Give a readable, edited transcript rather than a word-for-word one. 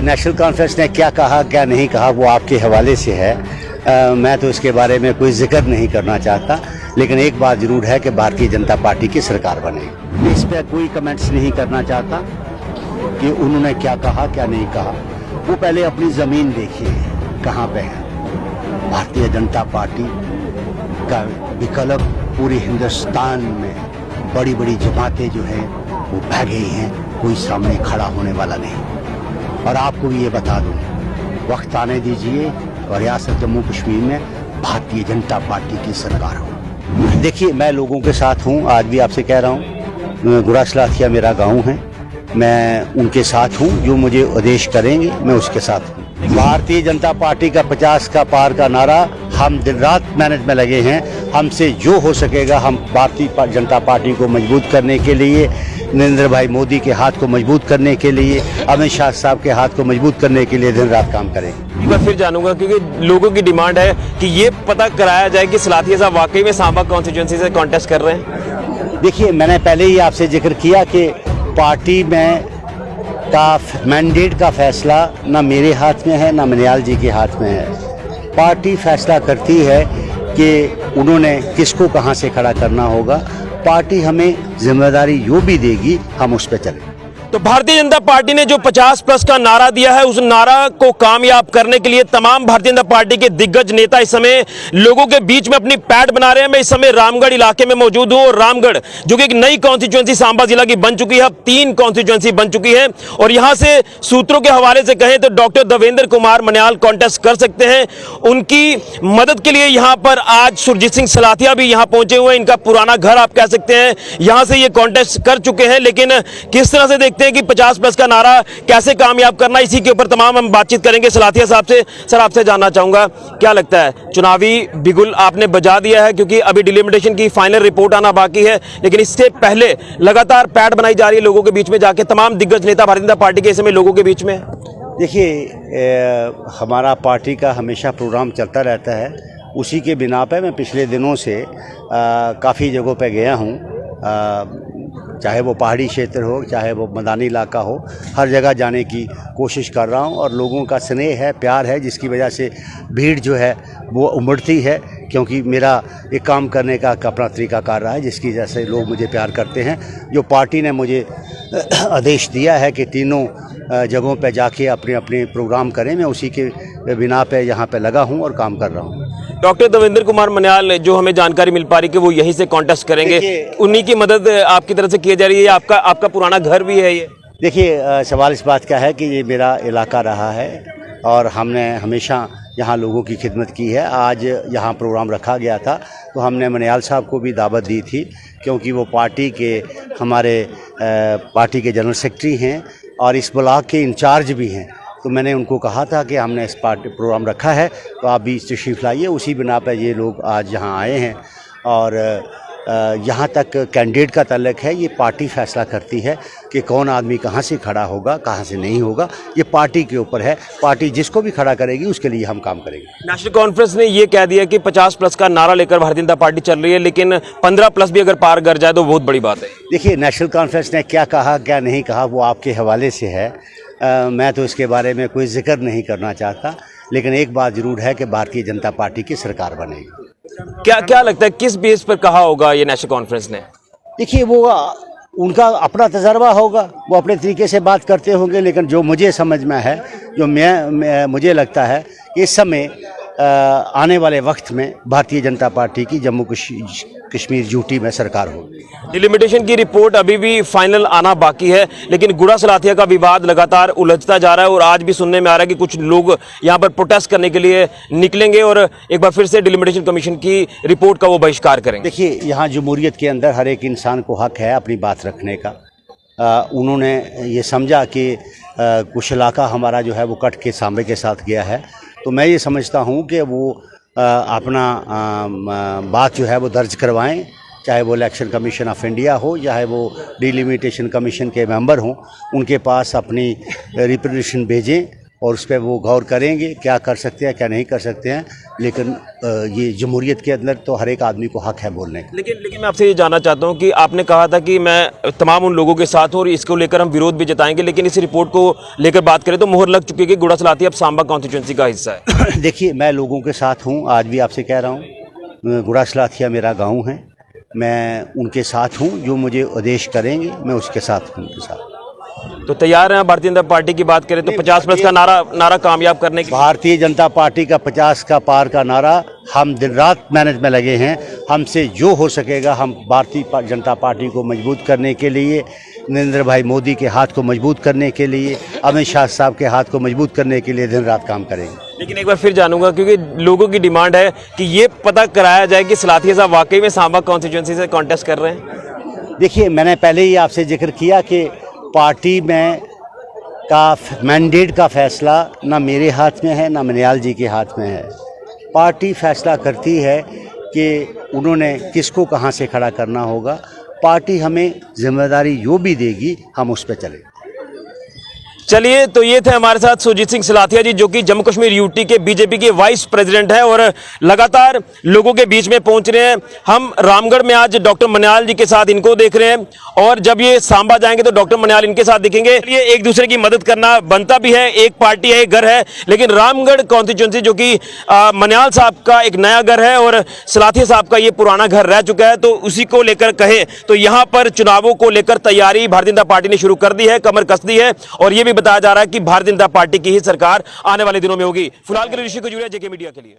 National conference ने क्या कहा क्या नहीं कहा वो आपके हवाले से है। मैं तो इसके बारे में कोई जिक्र नहीं करना चाहता, लेकिन एक बात ज़रूर है कि भारतीय जनता पार्टी की सरकार बनेगी। इस पर कोई कमेंट्स नहीं करना चाहता कि उन्होंने क्या कहा क्या नहीं कहा। वो पहले अपनी ज़मीन देखिए कहाँ पे है। भारतीय जनता पार्टी का विकल्प पूरे हिंदुस्तान में बड़ी बड़ी जमातें जो है वो बह गई हैं, कोई सामने खड़ा होने वाला नहीं। और आपको भी ये बता दूं, वक्त आने दीजिए और रियासत जम्मू कश्मीर में भारतीय जनता पार्टी की सरकार हो। देखिए, मैं लोगों के साथ हूँ, आज भी आपसे कह रहा हूँ। गुरासलाथिया मेरा गांव है, मैं उनके साथ हूँ। जो मुझे आदेश करेंगे मैं उसके साथ हूँ। भारतीय जनता पार्टी का 50 का पार का नारा, हम दिन रात मेहनत में लगे हैं। हमसे जो हो सकेगा हम भारतीय जनता पार्टी को मजबूत करने के लिए, नरेंद्र भाई मोदी के हाथ को मजबूत करने के लिए, अमित शाह साहब के हाथ को मजबूत करने के लिए दिन रात काम करेंगे। एक बार फिर जानूंगा, क्योंकि लोगों की डिमांड है कि ये पता कराया जाए कि सलाथिया साहब वाकई में सांबा कॉन्स्टिट्यूंसी से कॉन्टेस्ट कर रहे हैं। देखिए, मैंने पहले ही आपसे जिक्र किया कि पार्टी में का मैंडेट का फैसला ना मेरे हाथ में है ना मनियाल जी के हाथ में है। पार्टी फैसला करती है कि उन्होंने किसको कहां से खड़ा करना होगा। पार्टी हमें जिम्मेदारी जो भी देगी हम उस पर चलें। तो भारतीय जनता पार्टी ने जो 50+ का नारा दिया है, उस नारा को कामयाब करने के लिए तमाम भारतीय जनता पार्टी के दिग्गज नेता इस समय लोगों के बीच में अपनी पैठ बना रहे हैं। मैं इस समय रामगढ़ इलाके में मौजूद हूं और रामगढ़ जो कि एक नई कॉन्स्टिट्यूंसी सांबा जिला की बन चुकी है, अब 3 कॉन्स्टिट्यूंसी बन चुकी है। और यहां से सूत्रों के हवाले से कहें तो डॉक्टर देवेंद्र कुमार मन्याल कॉन्टेस्ट कर सकते हैं। उनकी मदद के लिए यहां पर आज सुरजीत सिंह सलाथिया भी यहां पहुंचे हुए हैं। इनका पुराना घर आप कह सकते हैं, यहां से ये कॉन्टेस्ट कर चुके हैं। लेकिन किस तरह से देखते हैं कि 50+ का नारा कैसे कामयाब करना, इसी के ऊपर तमाम हम बातचीत करेंगे सलाथिया साहब से। सर, आपसे जानना चाहूंगा, क्या लगता है चुनावी बिगुल आपने बजा दिया है? क्योंकि अभी डिलिमिटेशन की फाइनल रिपोर्ट आना बाकी है, लेकिन इससे पहले लगातार पैठ बनाई जा रही है लोगों के बीच में जाके। तमाम दिग्गज नेता भारतीय जनता पार्टी के इस समय लोगों के बीच में। देखिए, हमारा पार्टी का हमेशा प्रोग्राम चलता रहता है। उसी के बिना पे मैं पिछले दिनों से काफ़ी जगहों पे गया हूँ, चाहे वो पहाड़ी क्षेत्र हो, चाहे वो मैदानी इलाका हो, हर जगह जाने की कोशिश कर रहा हूँ। और लोगों का स्नेह है, प्यार है, जिसकी वजह से भीड़ जो है वो उमड़ती है। क्योंकि मेरा एक काम करने का अपना तरीकाकार रहा है, जिसकी वजह से लोग मुझे प्यार करते हैं। जो पार्टी ने मुझे आदेश दिया है कि तीनों जगहों पे जाके अपने अपने प्रोग्राम करें, मैं उसी के बिना पे यहाँ पे लगा हूँ और काम कर रहा हूँ। डॉक्टर देवेंद्र कुमार मन्याल, जो हमें जानकारी मिल पा रही कि वो यहीं से कॉन्टेस्ट करेंगे, उन्हीं की मदद आपकी तरफ से की जा रही है। आपका पुराना घर भी है ये? देखिए, सवाल इस बात का है कि ये मेरा इलाका रहा है और हमने हमेशा यहाँ लोगों की खिदमत की है। आज यहाँ प्रोग्राम रखा गया था तो हमने मन्याल साहब को भी दावत दी थी, क्योंकि वो पार्टी के हमारे पार्टी के जनरल सेक्रेटरी हैं और इस ब्लॉक के इंचार्ज भी हैं। तो मैंने उनको कहा था कि हमने इस पार्टी प्रोग्राम रखा है तो आप भी तशरीफ़ लाइए। उसी बिना पर ये लोग आज यहाँ आए हैं। और यहाँ तक कैंडिडेट का तल्लक है, ये पार्टी फैसला करती है कि कौन आदमी कहाँ से खड़ा होगा, कहाँ से नहीं होगा। ये पार्टी के ऊपर है। पार्टी जिसको भी खड़ा करेगी उसके लिए हम काम करेंगे। नेशनल कॉन्फ्रेंस ने ये कह दिया कि 50+ का नारा लेकर भारतीय जनता पार्टी चल रही है, लेकिन 15+ भी अगर पार कर जाए तो बहुत बड़ी बात है। देखिए, नेशनल कॉन्फ्रेंस ने क्या कहा क्या नहीं कहा वो आपके हवाले से है। मैं तो इसके बारे में कोई जिक्र नहीं करना चाहता, लेकिन एक बात ज़रूर है कि भारतीय जनता पार्टी की सरकार बनेगी। क्या लगता है किस बेस पर कहा होगा ये नेशनल कॉन्फ्रेंस ने? देखिए, वो उनका अपना तजर्बा होगा, वो अपने तरीके से बात करते होंगे। लेकिन जो मुझे समझ में है, जो मुझे लगता है कि इस समय आने वाले वक्त में भारतीय जनता पार्टी की जम्मू कश्मीर यूटी में सरकार होगी। डिलिमिटेशन की रिपोर्ट अभी भी फाइनल आना बाकी है, लेकिन गुड़ा सलाथिया का विवाद लगातार उलझता जा रहा है और आज भी सुनने में आ रहा है कि कुछ लोग यहां पर प्रोटेस्ट करने के लिए निकलेंगे और एक बार फिर से डिलिमिटेशन कमीशन की रिपोर्ट का वो बहिष्कार करेंगे। देखिए, यहाँ जमहूरियत के अंदर हर एक इंसान को हक है अपनी बात रखने का। उन्होंने ये समझा कि कुछ इलाका हमारा जो है वो कट के सांबे के साथ गया है, तो मैं ये समझता हूँ कि वो अपना बात जो है वो दर्ज करवाएं, चाहे वो इलेक्शन कमीशन ऑफ इंडिया हो, चाहे वो डिलिमिटेशन कमीशन के मेंबर हों, उनके पास अपनी रिप्रेजेंटेशन भेजें और उस पर वो गौर करेंगे क्या कर सकते हैं क्या नहीं कर सकते हैं। लेकिन ये जमहूरियत के अंदर तो हर एक आदमी को हक है बोलने का। लेकिन मैं आपसे ये जानना चाहता हूँ कि आपने कहा था कि मैं तमाम उन लोगों के साथ हूँ और इसको लेकर हम विरोध भी जताएंगे, लेकिन इस रिपोर्ट को लेकर बात करें तो मुहर लग चुकी है कि गुड़ा सलाथिया अब सांबा कॉन्स्टिट्यूंसी का हिस्सा है। देखिए, मैं लोगों के साथ हूँ, आज भी आपसे कह रहा हूँ, गुड़ा सलाथिया मेरा गाँव है, मैं उनके साथ हूँ, जो मुझे आदेश करेंगे मैं उसके साथ हूँ, उनके साथ। तो तैयार हैं भारतीय जनता पार्टी की बात करें तो 50+ का नारा कामयाब करने के भारतीय जनता पार्टी का 50 का पार का नारा, हम दिन रात मेहनत में लगे हैं। हमसे जो हो सकेगा हम भारतीय जनता पार्टी को मजबूत करने के लिए, नरेंद्र भाई मोदी के हाथ को मजबूत करने के लिए, अमित शाह साहब के हाथ को मजबूत करने के लिए दिन रात काम करेंगे। लेकिन एक बार फिर जानूंगा, क्योंकि लोगों की डिमांड है कि ये पता कराया जाए कि सलाथिया साहब वाकई में सांबा कॉन्स्टिट्यूंसी से कॉन्टेस्ट कर रहे हैं। देखिए, मैंने पहले ही आपसे जिक्र किया कि पार्टी में का मैंडेट का फैसला ना मेरे हाथ में है ना मनियाल जी के हाथ में है। पार्टी फैसला करती है कि उन्होंने किसको कहां से खड़ा करना होगा। पार्टी हमें जिम्मेदारी जो भी देगी हम उस पर चलें। चलिए, तो ये थे हमारे साथ सुरजीत सिंह सलाथिया जी, जो कि जम्मू कश्मीर यूटी के बीजेपी के वाइस प्रेसिडेंट हैं और लगातार लोगों के बीच में पहुंच रहे हैं। हम रामगढ़ में आज डॉक्टर मनियाल जी के साथ इनको देख रहे हैं और जब ये सांबा जाएंगे तो डॉक्टर मनियाल इनके साथ दिखेंगे। ये एक दूसरे की मदद करना बनता भी है, एक पार्टी है, एक घर है, लेकिन रामगढ़ कॉन्स्टिट्यूंसी जो कि मनियाल साहब का एक नया घर है और सलाथिया साहब का ये पुराना घर रह चुका है, तो उसी को लेकर कहे तो यहाँ पर चुनावों को लेकर तैयारी भारतीय जनता पार्टी ने शुरू कर दी है, कमर कस दी है और ये भी बताया जा रहा है कि भारतीय जनता पार्टी की ही सरकार आने वाले दिनों में होगी। फिलहाल के लिए ऋषि खजूरिया, जेके मीडिया के लिए।